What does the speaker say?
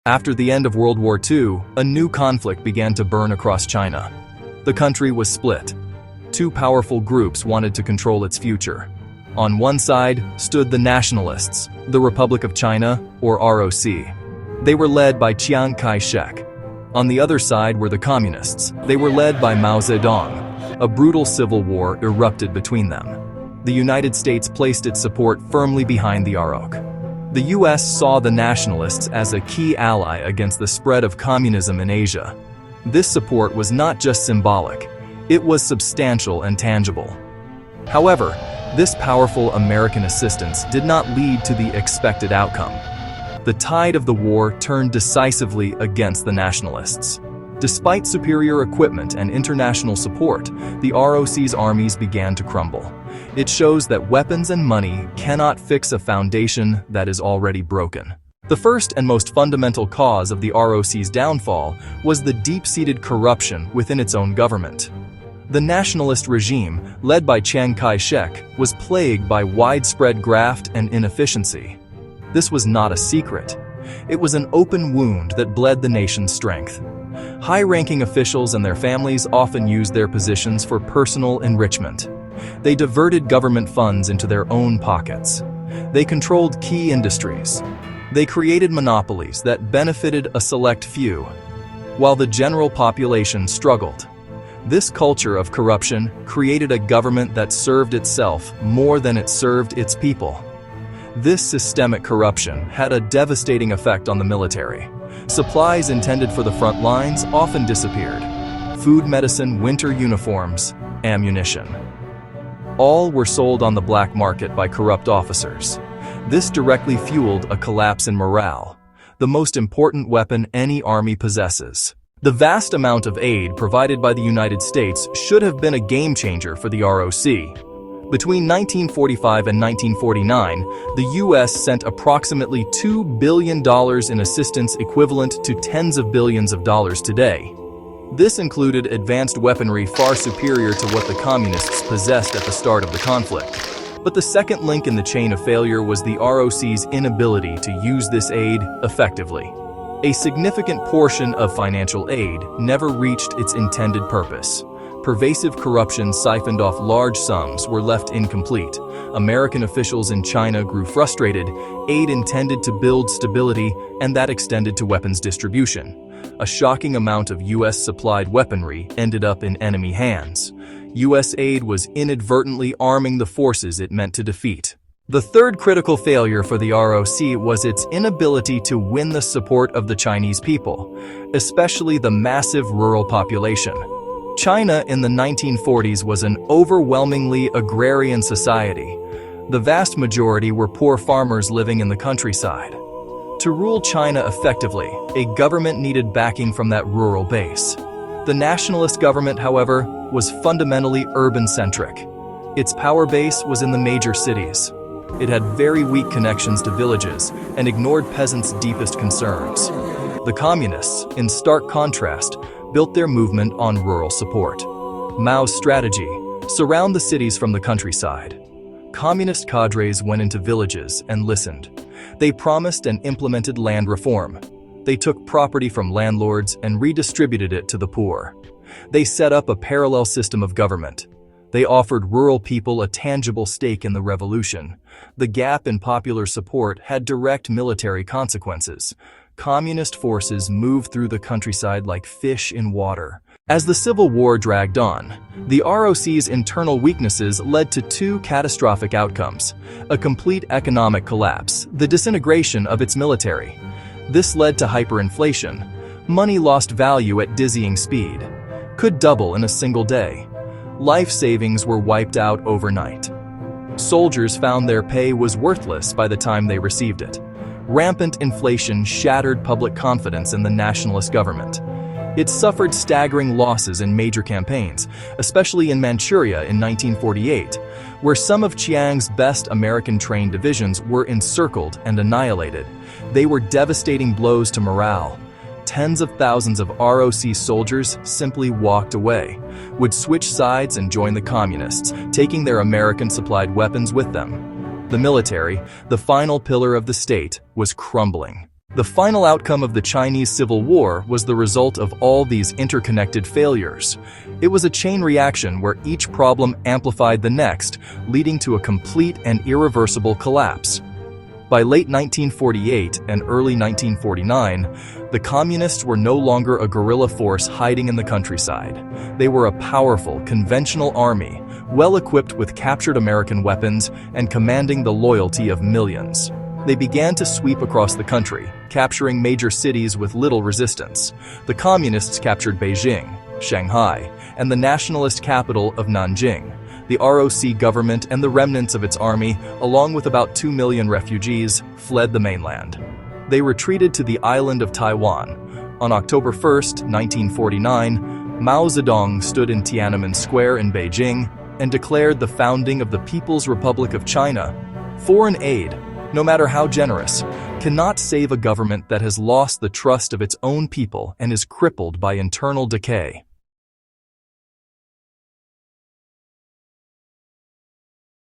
After the end of World War II, a new conflict began to burn across China. The country was split. Two powerful groups wanted to control its future. On one side stood the nationalists, the Republic of China, or ROC. They were led by Chiang Kai-shek. On the other side were the communists. They were led by Mao Zedong. A brutal civil war erupted between them. The United States placed its support firmly behind the ROC. The US saw the nationalists as a key ally against the spread of communism in Asia. This support was not just symbolic, it was substantial and tangible. However, this powerful American assistance did not lead to the expected outcome. The tide of the war turned decisively against the nationalists. Despite superior equipment and international support, the ROC's armies began to crumble. It shows that weapons and money cannot fix a foundation that is already broken. The first and most fundamental cause of the ROC's downfall was the deep-seated corruption within its own government. The nationalist regime, led by Chiang Kai-shek, was plagued by widespread graft and inefficiency. This was not a secret. It was an open wound that bled the nation's strength. High-ranking officials and their families often used their positions for personal enrichment. They diverted government funds into their own pockets. They controlled key industries. They created monopolies that benefited a select few, while the general population struggled. This culture of corruption created a government that served itself more than it served its people. This systemic corruption had a devastating effect on the military. Supplies intended for the front lines often disappeared. Food, medicine, winter uniforms, ammunition. All were sold on the black market by corrupt officers. This directly fueled a collapse in morale, the most important weapon any army possesses. The vast amount of aid provided by the United States should have been a game changer for the ROC. Between 1945 and 1949, the U.S. sent approximately $2 billion in assistance equivalent to tens of billions of dollars today. This included advanced weaponry far superior to what the communists possessed at the start of the conflict. But the second link in the chain of failure was the ROC's inability to use this aid effectively. A significant portion of financial aid never reached its intended purpose. Pervasive corruption siphoned off large sums were left incomplete. American officials in China grew frustrated. Aid intended to build stability, and that extended to weapons distribution. A shocking amount of US-supplied weaponry ended up in enemy hands. US aid was inadvertently arming the forces it meant to defeat. The third critical failure for the ROC was its inability to win the support of the Chinese people, especially the massive rural population. China in the 1940s was an overwhelmingly agrarian society. The vast majority were poor farmers living in the countryside. To rule China effectively, a government needed backing from that rural base. The nationalist government, however, was fundamentally urban-centric. Its power base was in the major cities. It had very weak connections to villages and ignored peasants' deepest concerns. The communists, in stark contrast, built their movement on rural support. Mao's strategy: surround the cities from the countryside. Communist cadres went into villages and listened. They promised and implemented land reform. They took property from landlords and redistributed it to the poor. They set up a parallel system of government. They offered rural people a tangible stake in the revolution. The gap in popular support had direct military consequences. Communist forces moved through the countryside like fish in water. As the Civil War dragged on, the ROC's internal weaknesses led to two catastrophic outcomes: a complete economic collapse, the disintegration of its military. This led to hyperinflation. Money lost value at dizzying speed, could double in a single day. Life savings were wiped out overnight. Soldiers found their pay was worthless by the time they received it. Rampant inflation shattered public confidence in the nationalist government. It suffered staggering losses in major campaigns, especially in Manchuria in 1948, where some of Chiang's best American-trained divisions were encircled and annihilated. They were devastating blows to morale. Tens of thousands of ROC soldiers simply walked away, would switch sides and join the communists, taking their American-supplied weapons with them. The military, the final pillar of the state, was crumbling. The final outcome of the Chinese Civil War was the result of all these interconnected failures. It was a chain reaction where each problem amplified the next, leading to a complete and irreversible collapse. By late 1948 and early 1949, the Communists were no longer a guerrilla force hiding in the countryside. They were a powerful, conventional army, well-equipped with captured American weapons and commanding the loyalty of millions. They began to sweep across the country, capturing major cities with little resistance. The Communists captured Beijing, Shanghai, and the nationalist capital of Nanjing. The ROC government and the remnants of its army, along with about 2 million refugees, fled the mainland. They retreated to the island of Taiwan. On October 1, 1949, Mao Zedong stood in Tiananmen Square in Beijing and declared the founding of the People's Republic of China. Foreign aid, no matter how generous, cannot save a government that has lost the trust of its own people and is crippled by internal decay.